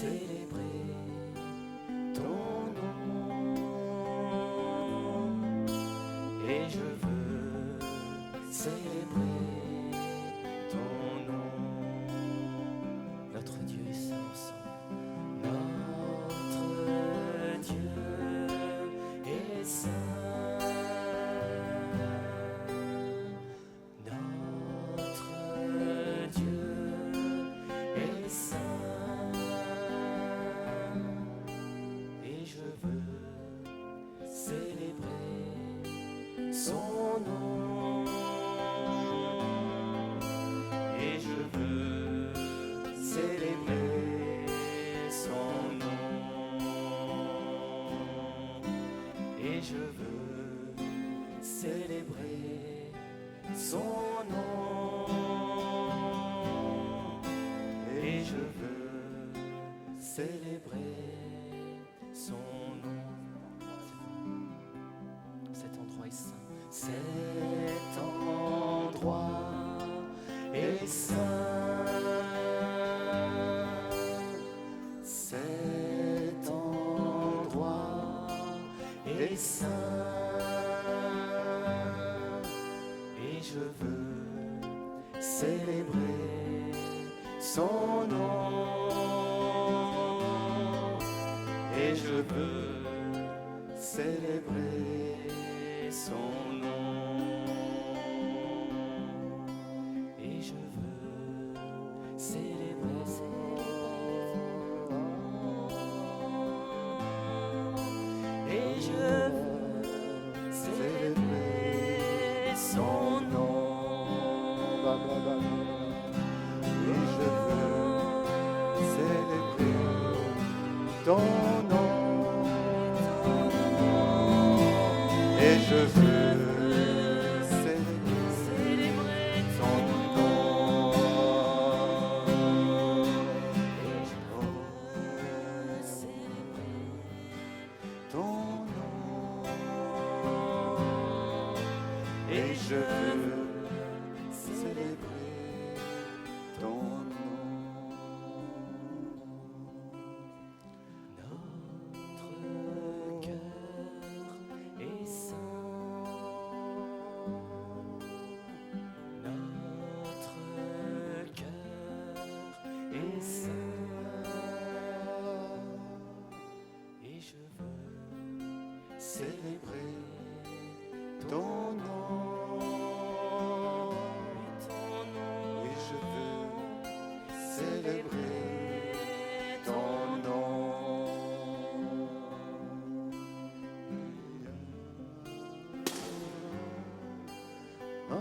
célébrer ton nom. Et je veux célébrer ton nom. Notre Dieu est saint ensemble. Notre Dieu est saint. Notre Dieu est saint. Et je veux célébrer son nom. Et je veux célébrer son nom. Et je veux célébrer son nom. Et je veux célébrer son nom. Cet endroit est saint. Cet endroit est saint. Cet endroit est saint. Et je veux célébrer son nom. Et je veux célébrer son nom. Et je veux célébrer son nom. Et je veux célébrer son nom. Et je veux célébrer ton nom. Et je veux célébrer ton nom. Et je veux célébrer Ton nom. et Je veux célébrer ton nom. notre cœur est saint. Notre cœur est saint. Et je veux Célébrer ton nom. Oui, je veux célébrer ton nom. Oh,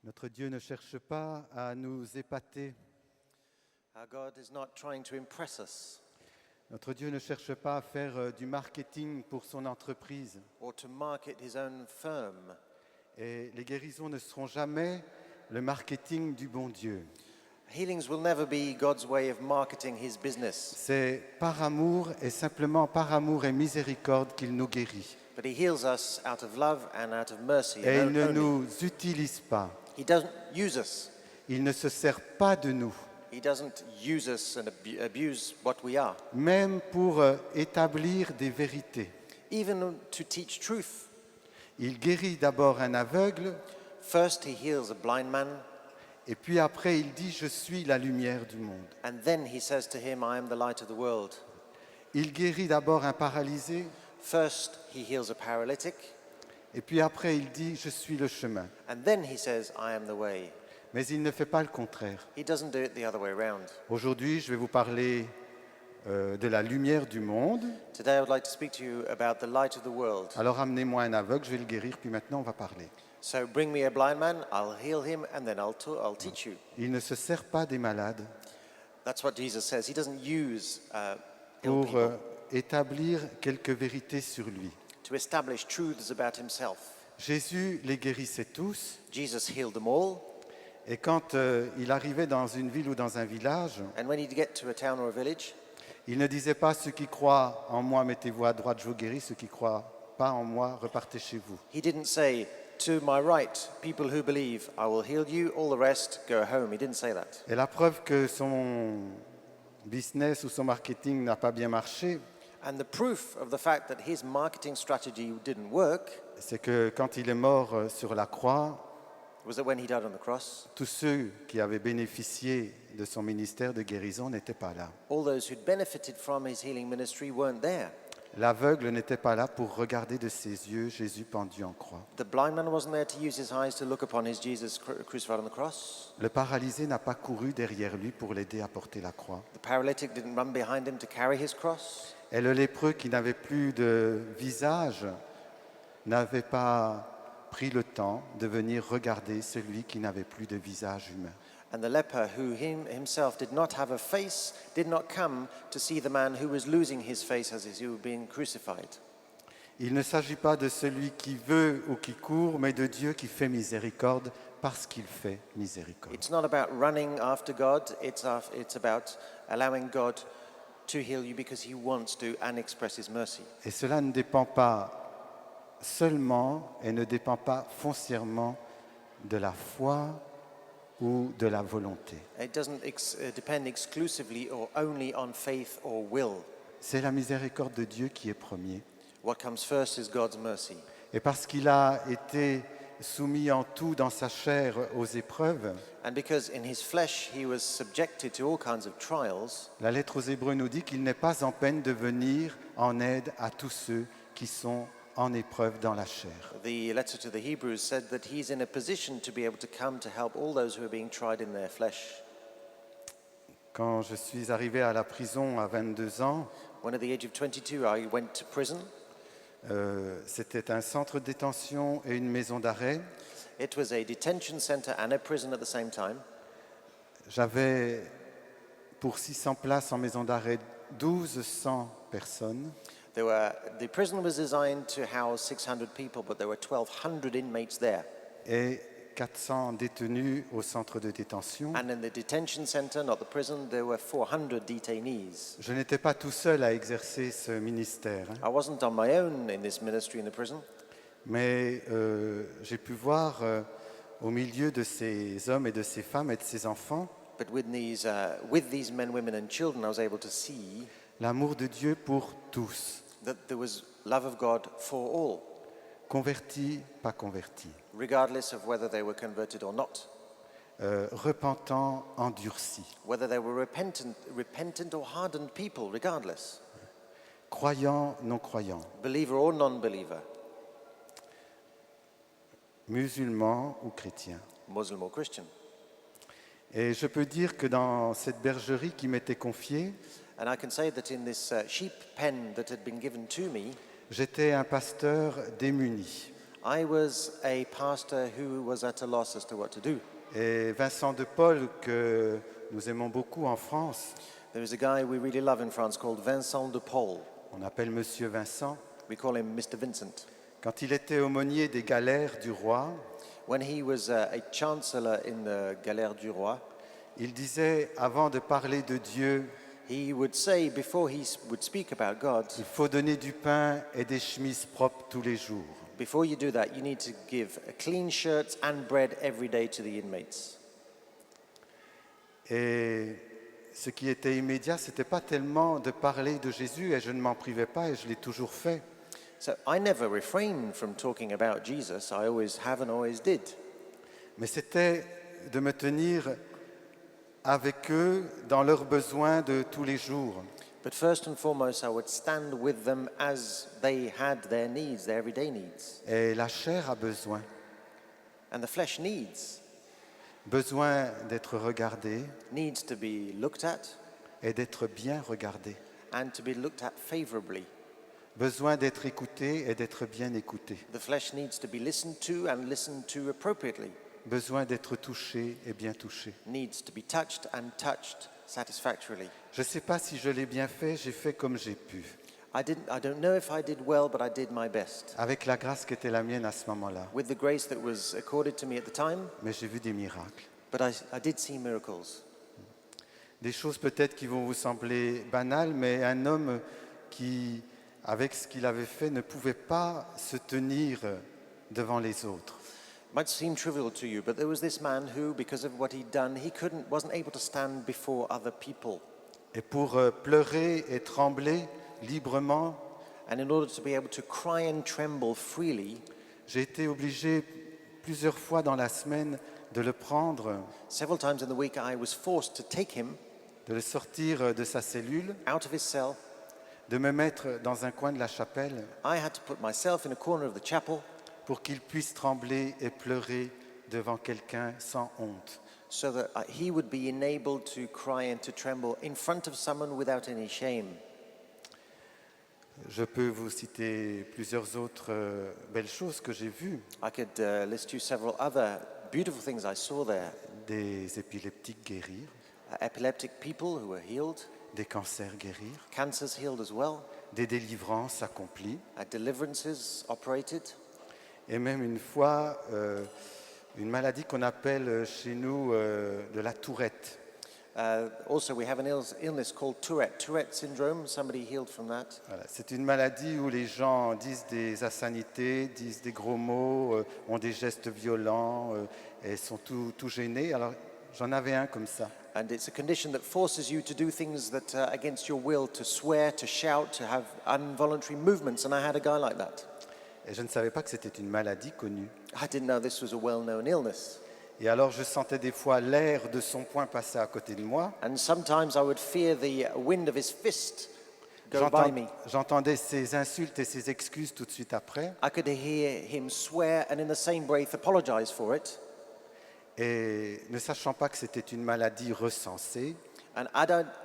Notre Dieu ne cherche pas à nous épater. Our God is not trying to impress us Notre Dieu ne cherche pas à faire du marketing pour son entreprise. or to market his own firm. Et les guérisons ne seront jamais le marketing du bon Dieu. Healings will never be God's way of marketing his business, C'est par amour et simplement par amour et miséricorde qu'il nous guérit. but he heals us out of love and out of mercy. Et il ne only. nous utilise pas. He doesn't use us. Il ne se sert pas de nous, He doesn't use us and abuse what we are, même pour établir des vérités. even to teach truth. Il guérit d'abord un aveugle, First, he heals a blind man, et puis après il dit « Je suis la lumière du monde ». and then he says to him, I am the light of the world. Il guérit d'abord un paralysé, First, he heals a paralytic, et puis après il dit « Je suis le chemin ». and then he says, I am the way. Mais il ne fait pas le contraire. He doesn't do it the other way around. Aujourd'hui, je vais vous parler de la lumière du monde. Today, I would like to speak to you about the light of the world. Alors amenez-moi un aveugle, je vais le guérir, puis maintenant on va parler. So bring me a blind man, I'll heal him, and then I'll teach you. Il ne se sert pas des malades That's what Jesus says. He doesn't use ill pour people établir quelques vérités sur lui. to establish truths about himself. Jésus les guérissait tous, Jesus healed them all, et quand il arrivait dans une ville ou dans un village, and when he'd get to a town or a village, il ne disait pas « Ceux qui croient en moi, mettez-vous à droite, je vous guéris. Ceux qui ne croient pas en moi, repartez chez vous. he didn't say, to my right, people who believe, I will heal you, all the rest, go home. He didn't say that. » Et la preuve que son business ou son marketing n'a pas bien marché, And the proof of the fact that his marketing strategy didn't work c'est que quand il est mort sur la croix, was that when he died on the cross, tous ceux qui avaient bénéficié de son ministère de guérison n'étaient pas là. all those who'd benefited from his healing ministry weren't there. L'aveugle n'était pas là pour regarder de ses yeux Jésus pendu en croix. The blind man wasn't there to use his eyes to look upon his Jesus crucified on the cross. Le paralysé n'a pas couru derrière lui pour l'aider à porter la croix. The paralytic didn't run behind him to carry his cross. Et le lépreux qui n'avait plus de visage n'avait pas pris le temps de venir regarder celui qui n'avait plus de visage humain. And the leper, who himself did not have a face, did not come to see the man who was losing his face as he was being crucified. Il ne s'agit pas de celui qui veut ou qui court, mais de Dieu qui fait miséricorde parce qu'il fait miséricorde. It's not about running after God, it's about allowing God to heal you because he wants to and express his mercy. Et cela ne dépend pas seulement et ne dépend pas foncièrement de la foi ou de la volonté. It doesn't depend exclusively or only on faith or will. C'est la miséricorde de Dieu qui est premier. What comes first is God's mercy. Et parce qu'il a été soumis en tout dans sa chair aux épreuves, And because in his flesh he was subjected to all kinds of trials, la lettre aux Hébreux nous dit qu'il n'est pas en peine de venir en aide à tous ceux qui sont en épreuve dans la chair. the letter to the Hebrews said that he's in a position to be able to come to help all those who are being tried in their flesh. Quand je suis arrivé à la prison à 22 ans, When at the age of 22 I went to prison, c'était un centre de détention et une maison d'arrêt. it was a detention center and a prison at the same time. J'avais pour 600 places en maison d'arrêt 1200 personnes. The prison was designed to house 600 people, but there were 1,200 inmates there. Et 400 détenus au centre de détention. And in the detention center, not the prison, there were 400 detainees. Je n'étais pas tout seul à exercer ce ministère, I wasn't on my own in this ministry in the prison, mais j'ai pu voir au milieu de ces hommes et de ces femmes et de ces enfants but with these men, women, and children, I was able to see l'amour de Dieu pour tous, that there was love of God for all, convertis, pas convertis, regardless of whether they were converted or not, repentants, endurcis, whether they were repentant or hardened people, regardless, croyants, non-croyants, believer or non-believer, musulmans ou chrétiens. Muslim or Christian. Et je peux dire que dans cette bergerie qui m'était confiée, And I can say that in this sheep pen that had been given to me, j'étais un pasteur démuni. I was a pastor who was at a loss as to what to do. Et Vincent de Paul, que nous aimons beaucoup en France, There is a guy we really love in France called Vincent de Paul. on appelle Monsieur Vincent, We call him Mr. Vincent. quand il était aumônier des galères du roi, When he was a chancellor in the Galère du Roi, il disait, avant de parler de Dieu, he would say, before would speak about God, il faut donner du pain et des chemises propres tous les jours. before you do that, you need to give clean shirts and bread every day to the inmates. Et ce qui était immédiat, ce n'était pas tellement de parler de Jésus, et je ne m'en privais pas, et je l'ai toujours fait. So I never refrained from talking about Jesus. I always have and always did. Mais c'était de me tenir avec eux dans leurs besoins de tous les jours. But first and foremost, I would stand with them as they had their needs, their everyday needs. Et la chair a besoin. And the flesh Besoin d'être regardée needs to be looked at et d'être bien regardée. and to be looked at favorably. Besoin d'être écoutée et d'être bien écoutée. The flesh needs to be listened to and listened to appropriately. Besoin d'être touchée et bien touchée. Needs to be touched and touched satisfactorily. Je ne sais pas si je l'ai bien fait, j'ai fait comme j'ai pu. I don't know if I did well, but I did my best. Avec la grâce qui était la mienne à ce moment-là. With the grace that was accorded to me at the time, Mais j'ai vu des miracles. but I did see miracles. Des choses peut-être qui vont vous sembler banales, mais un homme qui, avec ce qu'il avait fait, ne pouvait pas se tenir devant les autres. Might seem trivial to you, but there was this man who, because of what he'd done, wasn't able to stand before other people. Et pour pleurer et trembler librement, And in order to be able to cry and tremble freely, j'ai été obligé plusieurs fois dans la semaine de le prendre, several times in the week I was forced to take him de le sortir de sa cellule, out of his cell. de me mettre dans un coin de la chapelle I had to put myself in a corner of the chapel pour qu'il puisse trembler et pleurer devant quelqu'un sans honte. so that he would be enabled to cry and to tremble in front of someone without any shame. Je peux vous citer plusieurs autres belles choses que j'ai vues. I could list you several other beautiful things I saw there. Des épileptiques guérir, Epileptic people who were healed, des cancers guérir, cancers healed as well, des délivrances accomplies. deliverances operated, Et même une fois, une maladie qu'on appelle chez nous de la tourette. Also, we have an illness called Tourette syndrome. Somebody healed from that. Voilà. C'est une maladie où les gens disent des insanités, disent des gros mots, ont des gestes violents et sont tout gênés. Alors j'en avais un comme ça. And it's a condition that forces you to do things that are against your will, to swear, to shout, to have involuntary movements. And I had a guy like that. Et je ne savais pas que c'était une maladie connue. I didn't know this was a well-known illness. Et alors je sentais des fois l'air de son poing passer à côté de moi. And sometimes I would fear the wind of his fist go by me. J'entendais ses insultes et ses excuses tout de suite après. I could hear him swear and in the same breath apologize for it. Et ne sachant pas que c'était une maladie recensée, And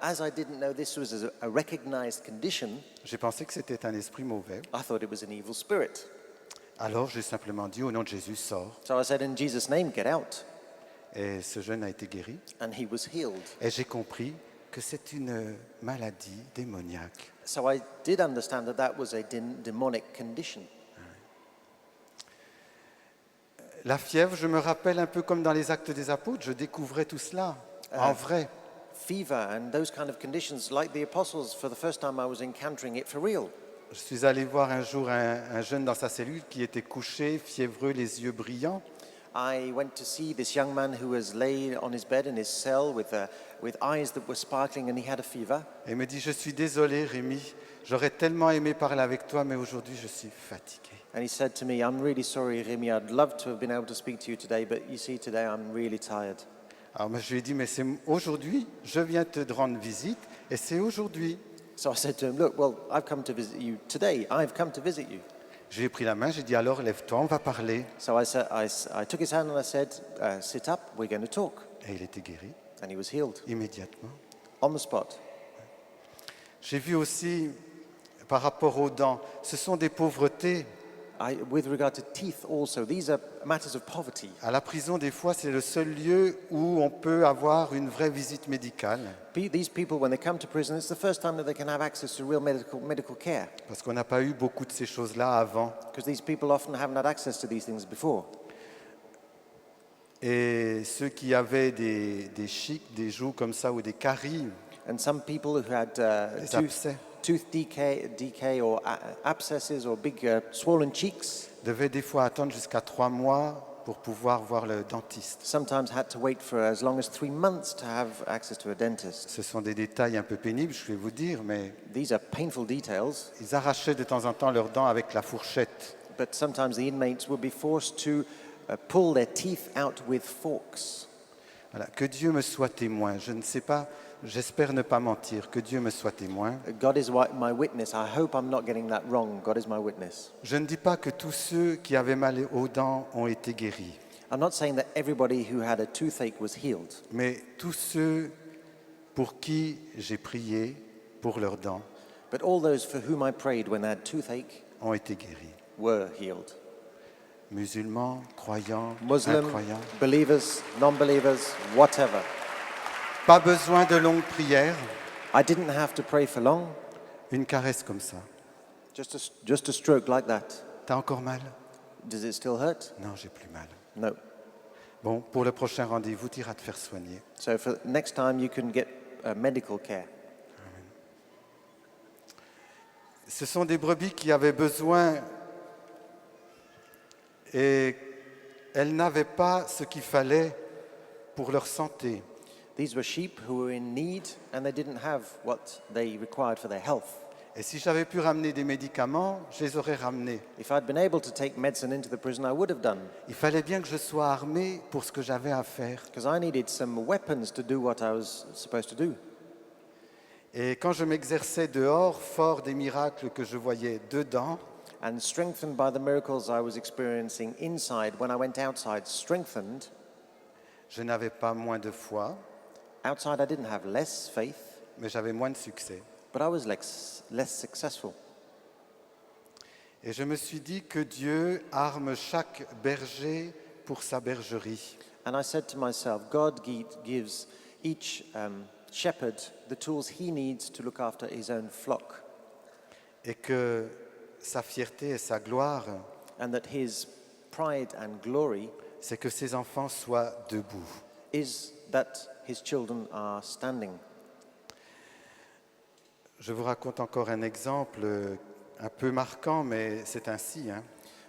as I didn't know this was a recognized condition, j'ai pensé que c'était un esprit mauvais. I thought it was an evil spirit. Alors j'ai simplement dit au nom de Jésus, sors. So I said, in Jesus' name, get out. Et ce jeune a été guéri. And he was healed. Et j'ai compris que c'est une maladie démoniaque. So I did understand that that was a demonic condition. La fièvre, je me rappelle un peu comme dans les Actes des Apôtres, je découvrais tout cela en vrai. Fever and those kind of conditions, like the apostles, for the first time I was encountering it for real. Je suis allé voir un jour un jeune dans sa cellule qui était couché, fiévreux, les yeux brillants. I went to see this young man who was laid on his bed in his cell with eyes that were sparkling and he had a fever. Et il me dit, je suis désolé Rémi, j'aurais tellement aimé parler avec toi, mais aujourd'hui je suis fatigué. And he said to me, I'm really sorry, Remy, I'd love to have been able to speak to you today, but you see, today I'm really tired. Alors moi, je lui ai dit, mais c'est aujourd'hui, je viens te rendre visite, et c'est aujourd'hui. So I said to him, look, well, I've come to visit you today. I've come to visit you. Je lui ai pris la main, j'ai dit, alors lève-toi, on va parler. So I took his hand and I said, sit up, we're going to talk. Et il était guéri And he was healed immédiatement. on the spot. J'ai vu aussi, par rapport aux dents, ce sont des pauvretés. With regard to teeth also, these are matters of poverty. À la prison, des fois, c'est le seul lieu où on peut avoir une vraie visite médicale, These people, when they come to prison, it's the first time that they can have access to real medical care, parce qu'on n'a pas eu beaucoup de ces choses-là avant. because these people often haven't had access to these things before. Et ceux qui avaient des chics, des joues comme ça, ou des caries, And some people who had des abcès, tooth decay or abscesses or big swollen cheeks, devaient des fois attendre jusqu'à 3 mois pour pouvoir voir le dentiste. sometimes had to wait for as long as 3 months to have access to a dentist. Ce sont des détails un peu pénibles, je vais vous dire, mais These are painful details, ils arrachaient de temps en temps leurs dents avec la fourchette. but sometimes the inmates would be forced to pull their teeth out with forks. Voilà. Que Dieu me soit témoin. Je ne sais pas, j'espère ne pas mentir. Que Dieu me soit témoin. God is my witness. I hope I'm not getting that wrong. God is my witness. Je ne dis pas que tous ceux qui avaient mal aux dents ont été guéris, I'm not saying that everybody who had a toothache was healed, mais tous ceux pour qui j'ai prié pour leurs dents but all those for whom I prayed when they had toothache ont été guéris. were healed. Musulmans, croyants, Muslim, incroyants. believers, non-believers, whatever. Pas besoin de longues prières, I didn't have to pray for long, une caresse comme ça. just a stroke like that. T'as encore mal? Does it still hurt? Non, j'ai plus mal. No. Bon, pour le prochain rendez-vous, tu iras te faire soigner. So for next time you can get medical care. Ce sont des brebis qui avaient besoin et elles n'avaient pas ce qu'il fallait pour leur santé. These were sheep who were in need and they didn't have what they required for their health. Et si j'avais pu ramener des médicaments, je les aurais ramenés. If I'd been able to take medicine into the prison, I would have done, Il fallait bien que je sois armé pour ce que j'avais à faire. because I needed some weapons to do what I was supposed to do. Et quand je m'exerçais dehors, fort des miracles que je voyais dedans, And strengthened by the miracles I was experiencing inside, when I went outside, strengthened, je n'avais pas moins de foi, outside I didn't have less faith, mais j'avais moins de succès. but I was less successful. Et je me suis dit que Dieu arme chaque berger pour sa bergerie. And I said to myself, God gives each shepherd the tools he needs to look after his own flock, Et que sa fierté et sa gloire, and that his pride and glory c'est que ses enfants soient debout. is that his children are standing. Je vous raconte encore un exemple un peu marquant, mais c'est ainsi.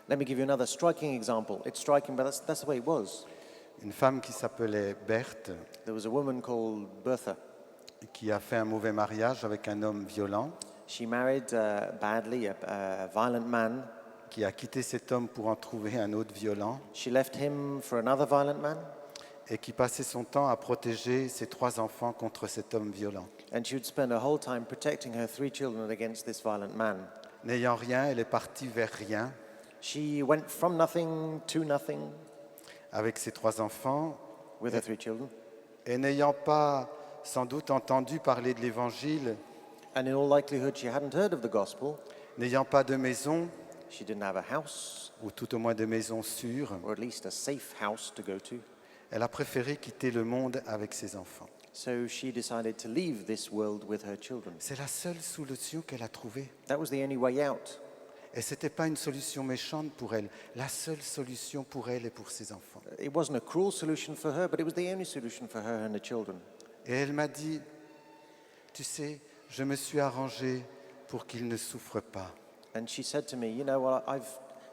Let me give you another striking example. It's striking, but that's the way it was. Une femme qui s'appelait Berthe, There was a woman called Bertha. qui a fait un mauvais mariage avec un homme violent, She married badly, a violent man. qui a quitté cet homme pour en trouver un autre violent, She left him for another violent man, et qui passait son temps à protéger ses 3 enfants contre cet homme violent. and she would spend her whole time protecting her 3 children against this violent man. N'ayant rien, elle est partie vers rien She went from nothing to nothing avec ses 3 enfants, with her 3 children, et n'ayant pas sans doute entendu parler de l'Évangile, and in all likelihood she hadn't heard of the gospel. n'ayant pas de maison, She didn't have a house, ou tout au moins de maison sûre, or at least a safe house to go to. elle a préféré quitter le monde avec ses enfants. So she decided to leave this world with her children. C'est la seule solution qu'elle a trouvée. That was the only way out. Et ce n'était pas une solution méchante pour elle, la seule solution pour elle et pour ses enfants. It wasn't a cruel solution for her, but it was the only solution for her and the children. Et elle m'a dit, tu sais, je me suis arrangée pour qu'ils ne souffrent pas. And she said to me, you know what, I've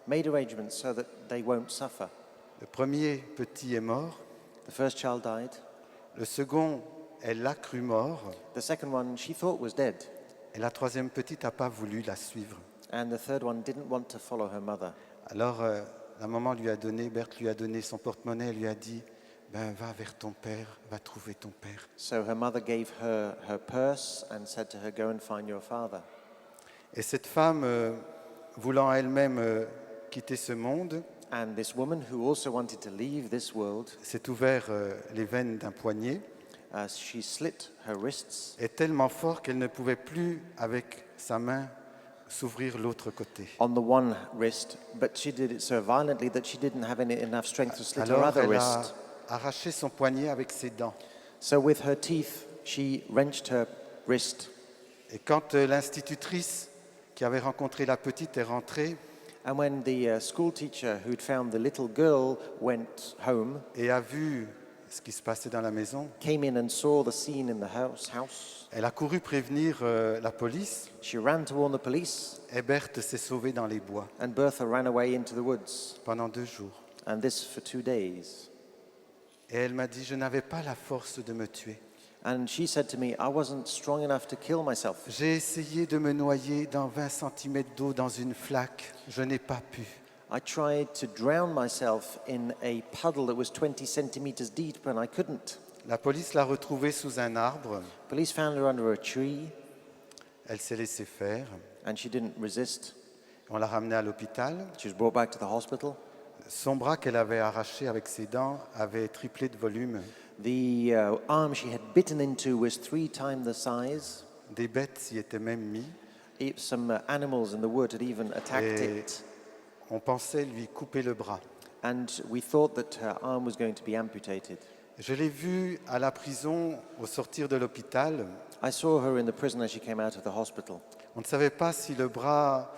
made arrangements so that they won't suffer. Le premier petit est mort, The first child died. le second, elle l'a cru mort, The second one she thought was dead. et la troisième petite n'a pas voulu la suivre. And the third one didn't want to follow her mother. Alors, la maman lui a donné, Berthe lui a donné son porte-monnaie, elle lui a dit, ben, va vers ton père, va trouver ton père. So her mother gave her her purse and said to her, go and find your father. Et cette femme, voulant elle-même quitter ce monde, And this woman, who also wanted to leave this world, s'est ouvert les veines d'un poignet, she slit her wrists, est tellement fort qu'elle ne pouvait plus, avec sa main, s'ouvrir l'autre côté. on the one wrist, but she did it so violently that she didn't have enough strength to slit her Alors other elle a wrist. arraché son poignet avec ses dents. So with her teeth, she wrenched her wrist. Et quand l'institutrice qui avait rencontré la petite est rentrée And when the school teacher who'd found the little girl went home, et a vu ce qui se passait dans la maison, came in and saw the scene in the house, elle a couru prévenir la police she ran to warn the police, et Berthe s'est sauvée dans les bois and Bertha ran away into the woods. pendant 2 jours. And this for 2 days. Et elle m'a dit, je n'avais pas la force de me tuer. And she said to me, I wasn't strong enough to kill myself. J'ai essayé de me noyer dans 20 cm d'eau dans une flaque. Je n'ai pas pu. I tried to drown myself in a puddle that was 20 centimeters deep, and I couldn't. La police l'a retrouvée sous un arbre. Police found her under a tree, Elle s'est laissée faire. and she didn't resist. On l'a ramenée à l'hôpital. She was brought back to the hospital. Son bras qu'elle avait arraché avec ses dents avait triplé de volume. The arm she had bitten into was 3 times the size. Des bêtes s'y étaient même mis. Some animals in the wood had even attacked Et it. on pensait lui couper le bras. And we thought that her arm was going to be amputated. Je l'ai vue à la prison au sortir de l'hôpital. I saw her in the prison as she came out of the hospital. On ne savait pas si le bras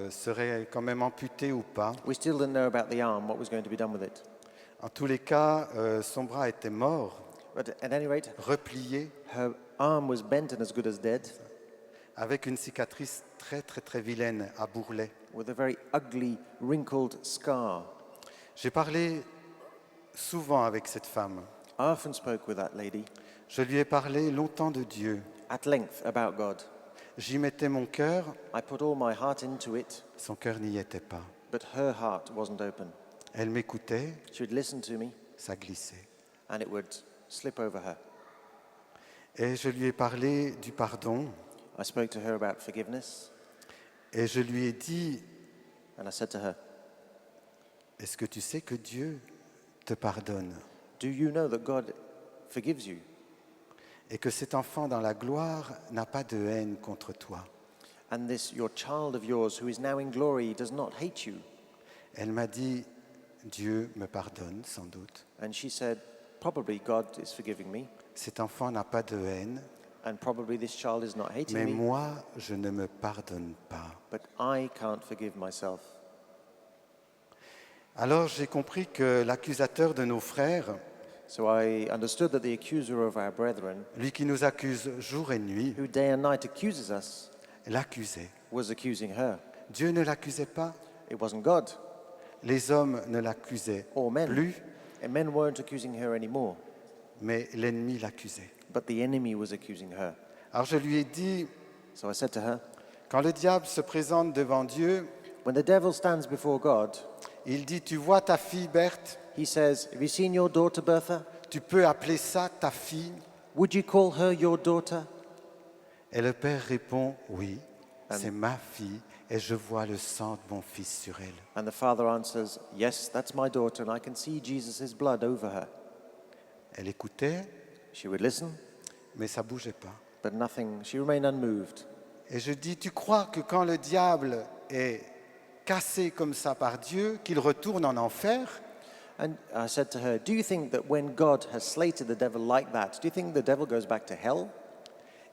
serait quand même amputé ou pas. We still didn't know about the arm, what was going to be done with it. En tous les cas, son bras était mort, But at any rate, replié, her arm was bent and as good as dead, avec une cicatrice très très très vilaine à bourrelet. with a very ugly, wrinkled scar. J'ai parlé souvent avec cette femme. I often spoke with that lady Je lui ai parlé longtemps de Dieu. at length about God. J'y mettais mon cœur, I put all my heart into it, son cœur n'y était pas. but her heart wasn't open. Elle m'écoutait, She would listen to me, ça glissait. and it would slip over her. Et je lui ai parlé du pardon I spoke to her about forgiveness, et je lui ai dit, and I said to her, est-ce que tu sais que Dieu te pardonne do you know that God forgives you, et que cet enfant dans la gloire n'a pas de haine contre toi? and this your child of yours who is now in glory does not hate you? Elle m'a dit, Dieu me pardonne sans doute. And she said, probably God is forgiving me, Cet enfant n'a pas de haine, and probably this child is not hating mais me, moi, je ne me pardonne pas. but I can't forgive myself. Alors j'ai compris que l'accusateur de nos frères, So I understood that the accuser of our brethren, lui qui nous accuse jour et nuit, who day and night accuses us, l'accusait. was accusing her. Dieu ne l'accusait pas, It wasn't God les hommes ne l'accusaient or men. plus, And men weren't accusing her anymore, mais l'ennemi l'accusait. but the enemy was accusing her. Alors je lui ai dit, So I said to her, quand le diable se présente devant Dieu, when the devil stands before God, il dit, tu vois ta fille Berthe, he says, have you seen your daughter Bertha? tu peux appeler ça ta fille? Would you call her your daughter? Et le père répond, oui, c'est ma fille et je vois le sang de mon fils sur elle. And the father answers, yes, that's my daughter, and I can see Jesus' blood over her. Elle écoutait, She would listen, mais ça bougeait pas. but nothing. She remained unmoved. Et je dis, tu crois que quand le diable est cassé comme ça par Dieu, qu'il retourne en enfer? And I said to her, do you think that when God has slated the devil like that, do you think the devil goes back to hell?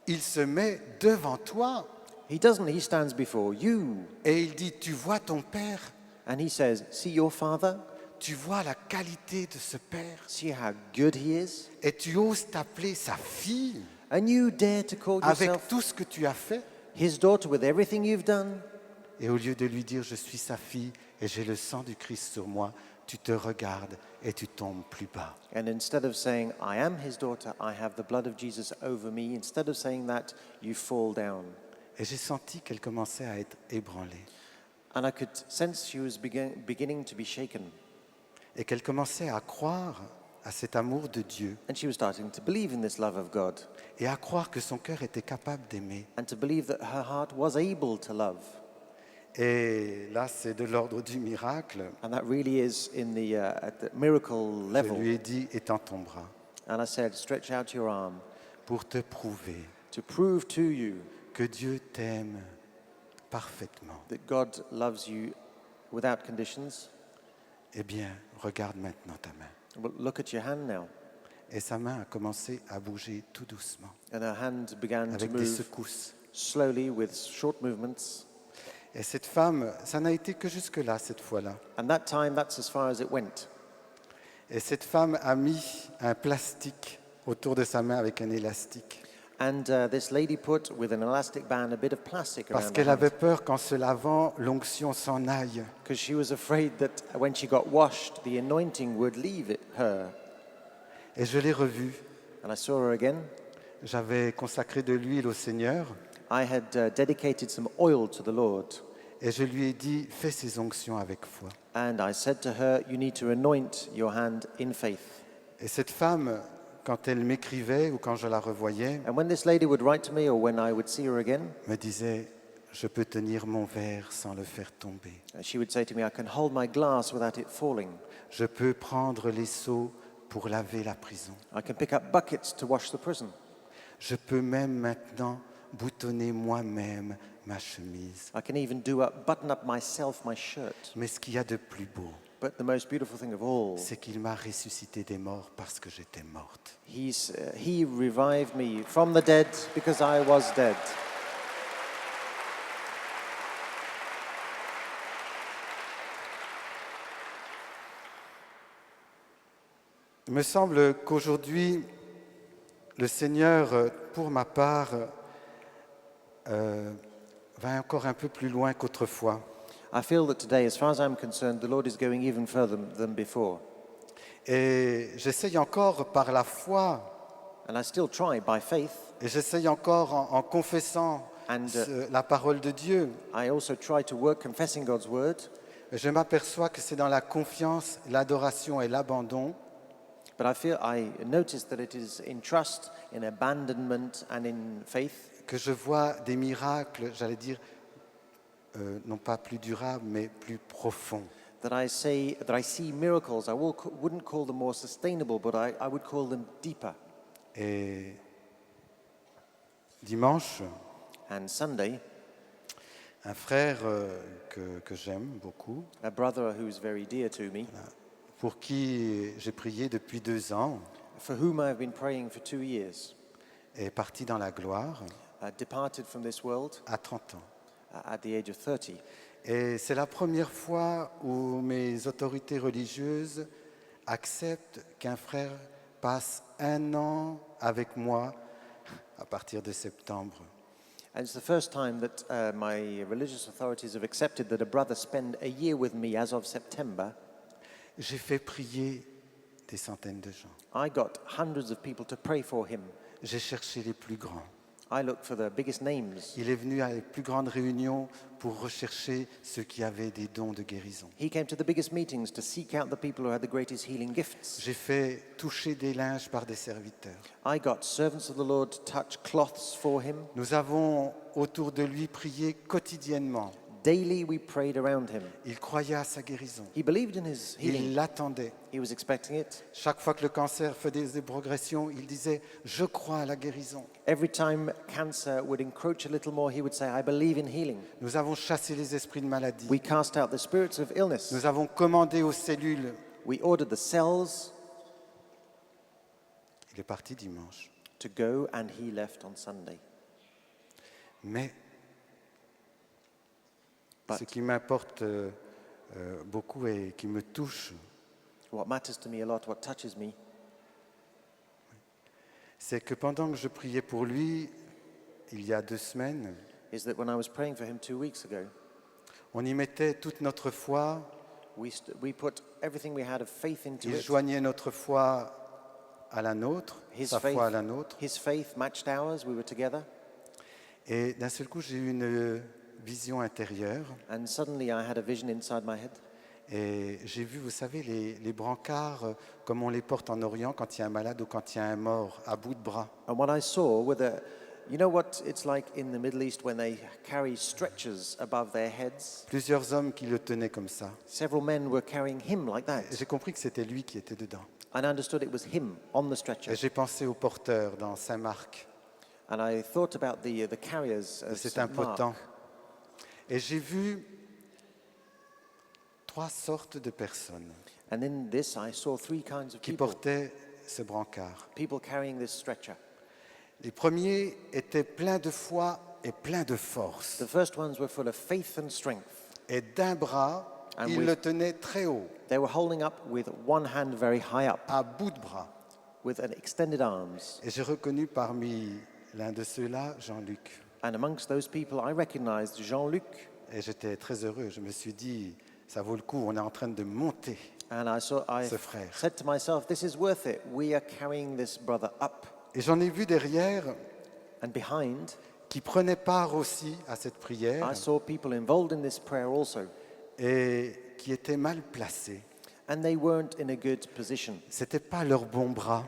Il se met devant toi He doesn't. He stands before you. et il dit, tu vois ton père? And he says, see your father? Tu vois la qualité de ce père? See how good he is? Et tu oses t'appeler sa fille And you dare to call avec yourself tout ce que tu as fait? his daughter with everything you've done? Et au lieu de lui dire, je suis sa fille et j'ai le sang du Christ sur moi, tu te regardes et tu tombes plus bas. And instead of saying, I am his daughter, I have the blood of Jesus over me, instead of saying that, you fall down. Et j'ai senti qu'elle commençait à être ébranlée And I could sense she was beginning to be shaken. et qu'elle commençait à croire à cet amour de Dieu And she was starting to believe in this love of God, et à croire que son cœur était capable d'aimer. and to believe that her heart was able to love. Et là, c'est de l'ordre du miracle. And that really is in at the miracle Je level. lui ai dit, étends ton bras And I said, stretch out your arm pour te prouver to prove to you que Dieu t'aime parfaitement. that God loves you without conditions. Eh bien, regarde maintenant ta main. Well, look at your hand now. Et sa main a commencé à bouger tout doucement, And her hand began to avec des move secousses. slowly with short movements. Et cette femme, ça n'a été que jusque-là, cette fois-là. And that time, that's as far as it went. Et cette femme a mis un plastique autour de sa main avec un élastique. And this lady put, with an elastic band, a bit of plastic Parce around her qu'elle hand. avait peur qu'en se lavant, l'onction s'en aille. Because she was afraid that when she got washed, the anointing would leave her. Et je l'ai revue. And I saw her again. J'avais consacré de l'huile au Seigneur I had dedicated some oil to the Lord. et je lui ai dit, fais ces onctions avec foi. And I said to her, you need to anoint your hand in faith. Et cette femme, quand elle m'écrivait ou quand je la revoyais, And when this lady would write to me or when I would see her again, me disait, je peux tenir mon verre sans le faire tomber. she would say to me, I can hold my glass without it falling. Je peux prendre les seaux pour laver la prison. I can pick up buckets to wash the prison. Je peux même maintenant boutonner moi-même ma chemise. I can even button up myself my shirt. Mais ce qu'il y a de plus beau, But the most beautiful thing of all, c'est qu'il m'a ressuscité des morts parce que j'étais morte. he revived me from the dead because I was dead. Il me semble qu'aujourd'hui, le Seigneur, pour ma part, va encore un peu plus loin qu'autrefois. I feel that today, as far as I'm concerned, the Lord is going even further than before. Et j'essaye encore par la foi, And I still try by faith, et j'essaye encore en confessant And, la parole de Dieu. I also try to work confessing God's word, Et je m'aperçois que c'est dans la confiance, l'adoration et l'abandon but I notice that it is in trust, in abandonment, and in faith que je vois des miracles, j'allais dire, non pas plus durables, mais plus profonds. that I see miracles. Wouldn't call them more sustainable, but I would call them deeper. Et dimanche, And Sunday, un frère que j'aime beaucoup, a brother who's very dear to me, pour qui j'ai prié depuis 2 ans, for whom I have been praying for 2 years, est parti dans la gloire departed from this world à 30 ans. at the age of 30. Et c'est la première fois où mes autorités religieuses acceptent qu'un frère passe 1 an avec moi à partir de septembre. And it's the first time that my religious authorities have accepted that a brother spend a year with me as of September. J'ai fait prier des centaines de gens. I got hundreds of people to pray for him. J'ai cherché les plus grands. I looked for the biggest names. Il est venu à les plus grandes réunions pour rechercher ceux qui avaient des dons de guérison. He came to the biggest meetings to seek out the people who had the greatest healing gifts. J'ai fait toucher des linges par des serviteurs. I got servants of the Lord to touch cloths for him. Nous avons autour de lui prié quotidiennement. Daily we prayed around him. Il croyait à sa guérison. He believed in his healing. Il l'attendait. He was expecting it. Chaque fois que le cancer faisait des progressions, il disait « Je crois à la guérison Every time cancer would encroach a little more, he would say, I believe in healing. ». Nous avons chassé les esprits de maladie. We cast out the spirits of illness. Nous avons commandé aux cellules. We ordered the cells Il est parti dimanche. to go, and he left on Sunday. Mais But ce qui m'importe beaucoup et qui me touche, what matters to me a lot, what touches me, c'est que pendant que je priais pour lui, il y a 2 semaines, is that when I was praying for him 2 weeks ago, on y mettait toute notre foi, we put everything we had of faith into il it. joignait notre foi à la nôtre, sa foi à la nôtre. His faith matched ours. We were together. Et d'un seul coup, j'ai eu une vision intérieure And suddenly I had a vision inside my head. et j'ai vu, vous savez, les brancards comme on les porte en Orient quand il y a un malade ou quand il y a un mort, à bout de bras. And what I saw were you know what it's like in the Middle East when they carry stretchers above their heads? Plusieurs hommes qui le tenaient comme ça. Several men were carrying him like that. J'ai compris que c'était lui qui était dedans. And I understood it was him on the stretcher. Et j'ai pensé au porteur dans Saint-Marc, And I thought about the carriers de of cet St. Mark. impotent. Et j'ai vu 3 sortes de personnes And in this, I saw 3 kinds of qui people. portaient ce brancard. People carrying this stretcher. Les premiers étaient pleins de foi et pleins de force. The first ones were full of faith and strength. Et d'un bras, And ils with- le tenaient très haut, They were holding up with one hand very high up, à bout de bras. with an extended arms. Et j'ai reconnu parmi l'un de ceux-là Jean-Luc. And amongst those people, I recognized Jean-Luc. Et j'étais très heureux. Je me suis dit, ça vaut le coup, on est en train de monter And I ce frère. said to myself, this is worth it. We are carrying this brother up. Et j'en ai vu derrière And behind, qui prenaient part aussi à cette prière I saw people involved in this prayer also. et qui étaient mal placés. And they weren't in a good position. C'était pas leur bon bras.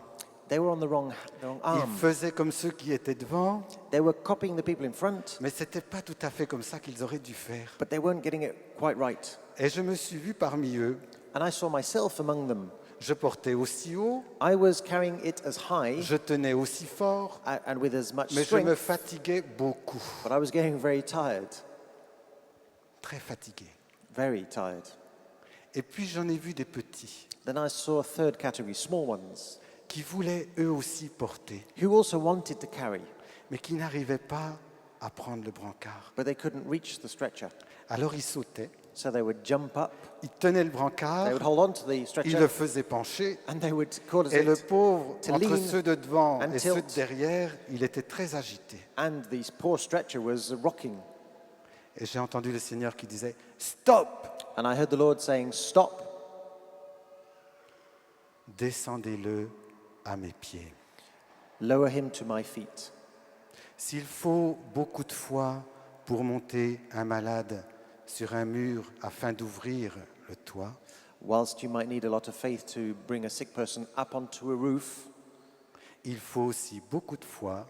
They were on the wrong Ils arm. faisaient comme ceux qui étaient devant, They were copying the people in front, mais c'était pas tout à fait comme ça qu'ils auraient dû faire. but they weren't getting it quite right. Et je me suis vu parmi eux. And I saw myself among them. Je portais aussi haut, I was carrying it as high je tenais aussi fort, and with as much mais je me strength, fatiguais beaucoup. but I was getting very tired, Très fatigué. very tired. Et puis j'en ai vu des petits Then I saw a third category, small ones, qui voulaient eux aussi porter, who also wanted to carry, mais qui n'arrivaient pas à prendre le brancard. but they couldn't reach the stretcher. Alors ils sautaient, So they would jump up, ils tenaient le they brancard, would hold on to the ils le stretcher, faisaient pencher, and they would cause et le it, pauvre, to entre lean ceux de devant and et ceux de tilt. derrière, il était très agité. and this poor stretcher was rocking. Et j'ai entendu le Seigneur qui disait « Stop ! And I heard the Lord saying, stop, Descendez-le à mes pieds. lower him to my feet. S'il faut beaucoup de foi pour monter un malade sur un mur afin d'ouvrir le toit, Whilst you might need a lot of faith to bring a sick person up onto a roof, il faut aussi beaucoup de foi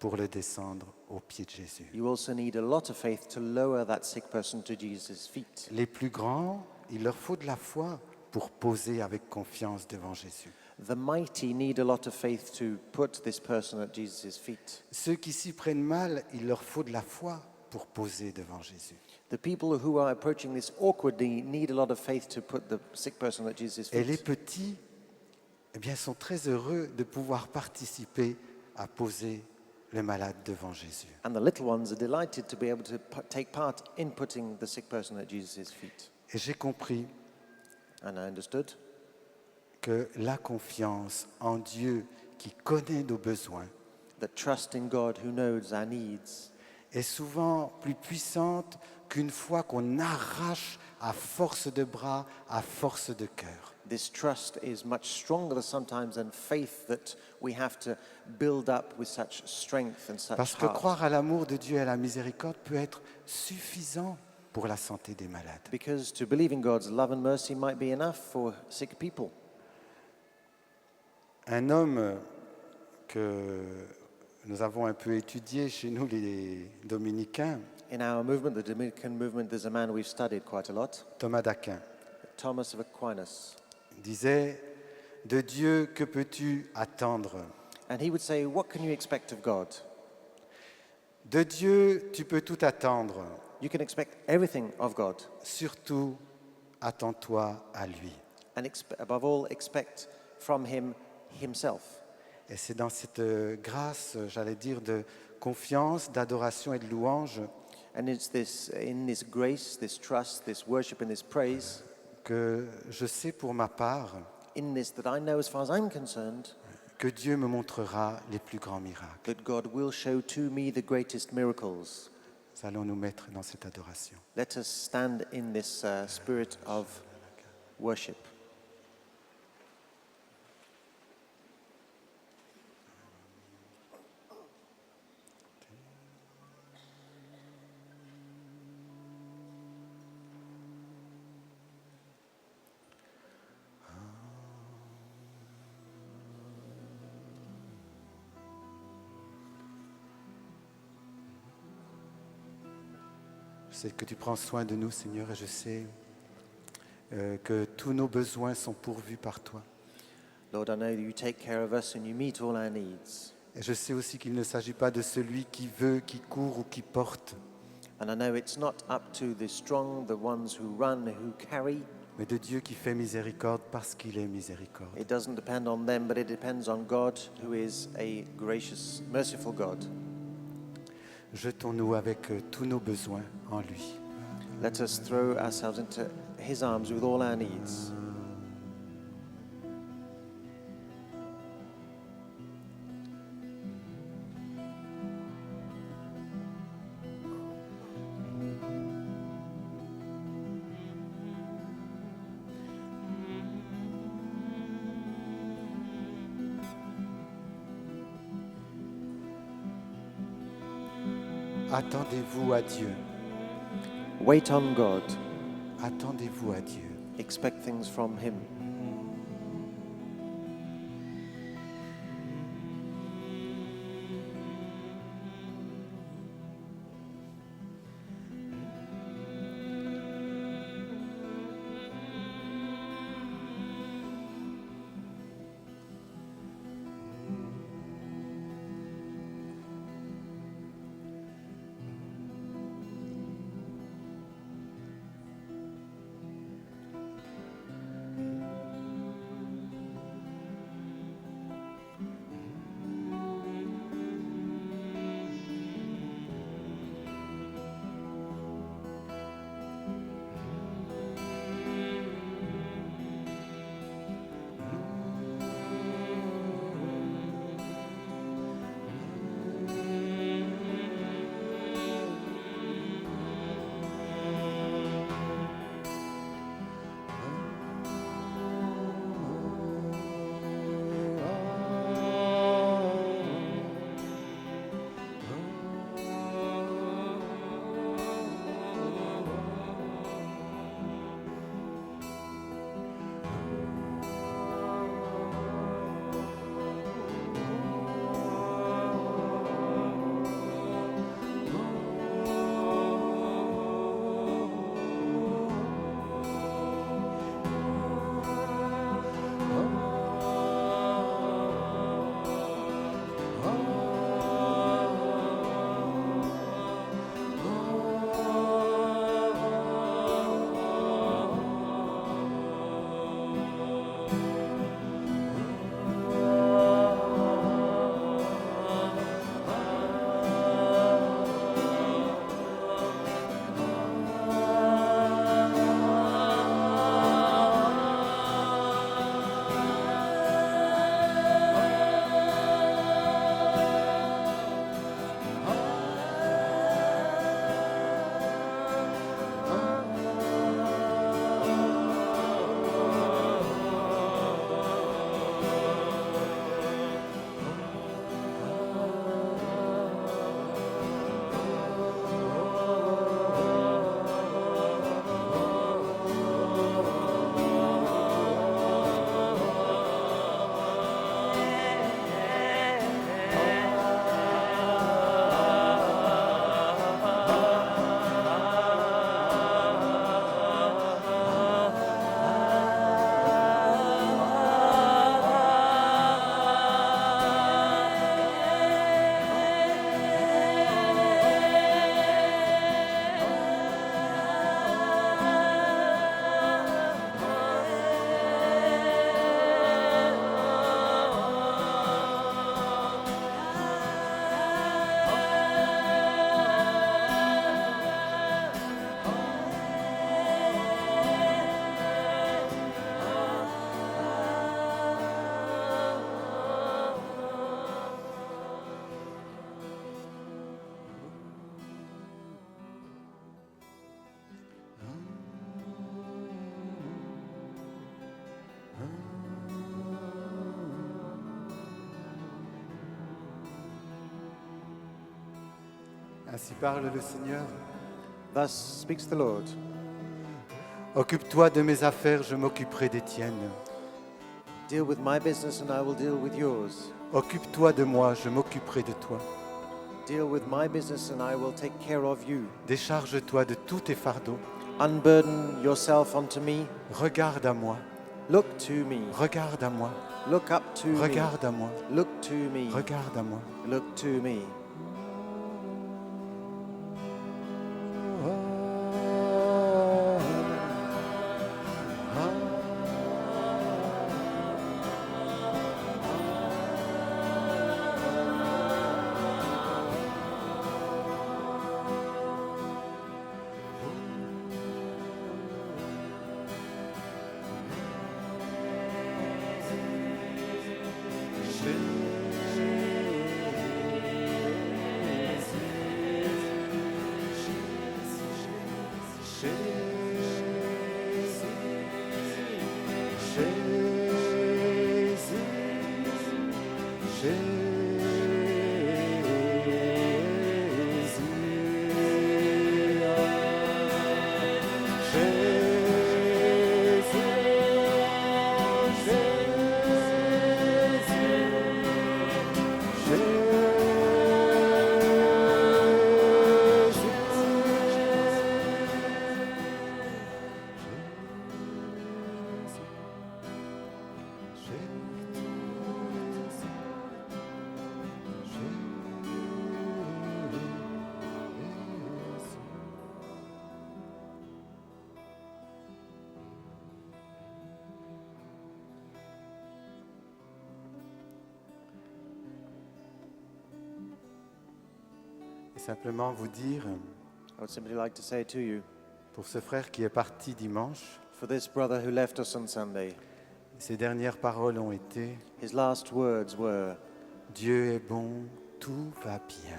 pour le descendre aux pieds de Jésus. you also need a lot of faith to lower that sick person to Jesus' feet. Les plus grands, il leur faut de la foi pour poser avec confiance devant Jésus. The mighty need a lot of faith to put this person at Jesus' feet. Ceux qui s'y prennent mal, il leur faut de la foi pour poser devant Jésus. The people who are approaching this awkwardly need a lot of faith to put the sick person at Jesus' Et les feet. petits, eh bien, sont très heureux de pouvoir participer à poser le malade devant Jésus. And the little ones are delighted to be able to take part in putting the sick person at Jesus' feet. Et j'ai compris And I understood que la confiance en Dieu qui connaît nos besoins that trust in God who knows our needs est souvent plus puissante qu'une foi qu'on arrache à force de bras, à force de cœur. This trust is much stronger sometimes than faith that we have to build up with such strength and such Parce que heart. croire à l'amour de Dieu et à la miséricorde peut être suffisant pour la santé des malades. Because to believe in God's love and mercy might be enough for sick people. Un homme que nous avons un peu étudié chez nous, les dominicains, In our movement, the Dominican movement, there's a man we've studied quite a lot, Thomas d'Aquin, Thomas of Aquinas. disait « De Dieu, que peux-tu attendre ? And he would say, what can you expect of God? De Dieu, tu peux tout attendre, You can expect everything of God. surtout attends-toi à lui. And above all, expect from him himself. » Et c'est dans cette grâce, j'allais dire, de confiance, d'adoration et de louange And it's in this grace, this trust, this worship and this praise, que je sais pour ma part in this that I know as far as I'm concerned, que Dieu me montrera les plus grands miracles. that God will show to me the greatest miracles. Nous allons nous mettre dans cette adoration. Let us stand in this spirit of worship. Je sais que tu prends soin de nous, Seigneur, et je sais que tous nos besoins sont pourvus par toi. Lord, I know that you take care of us and you meet all our needs. Et je sais aussi qu'il ne s'agit pas de celui qui veut, qui court ou qui porte, And I know it's not up to the strong, the ones who run, who carry. mais de Dieu qui fait miséricorde parce qu'il est miséricorde. It doesn't depend on them, but it depends on God, who is a gracious, merciful God. Jetons-nous avec tous nos besoins en lui. Let us throw ourselves into his arms with all our needs. Attendez-vous à Dieu. Wait on God. Attendez-vous à Dieu. Expect things from him. Ainsi parle le Seigneur. Thus speaks the Lord. Occupe-toi de mes affaires, je m'occuperai des tiennes. Deal with my business and I will deal with yours. Occupe-toi de moi, je m'occuperai de toi. Deal with my business and I will take care of you. Décharge-toi de tous tes fardeaux. Unburden yourself onto me. Regarde à moi, Look to me. regarde à moi, Look up to me. regarde à moi, Look to me. regarde à moi. Look to me. simplement vous dire, I would simply like to say to you, pour ce frère qui est parti dimanche, for this brother who left us on Sunday, ses dernières paroles ont été his last words were, « Dieu est bon, tout va bien ».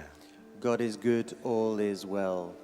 God is good, all is well.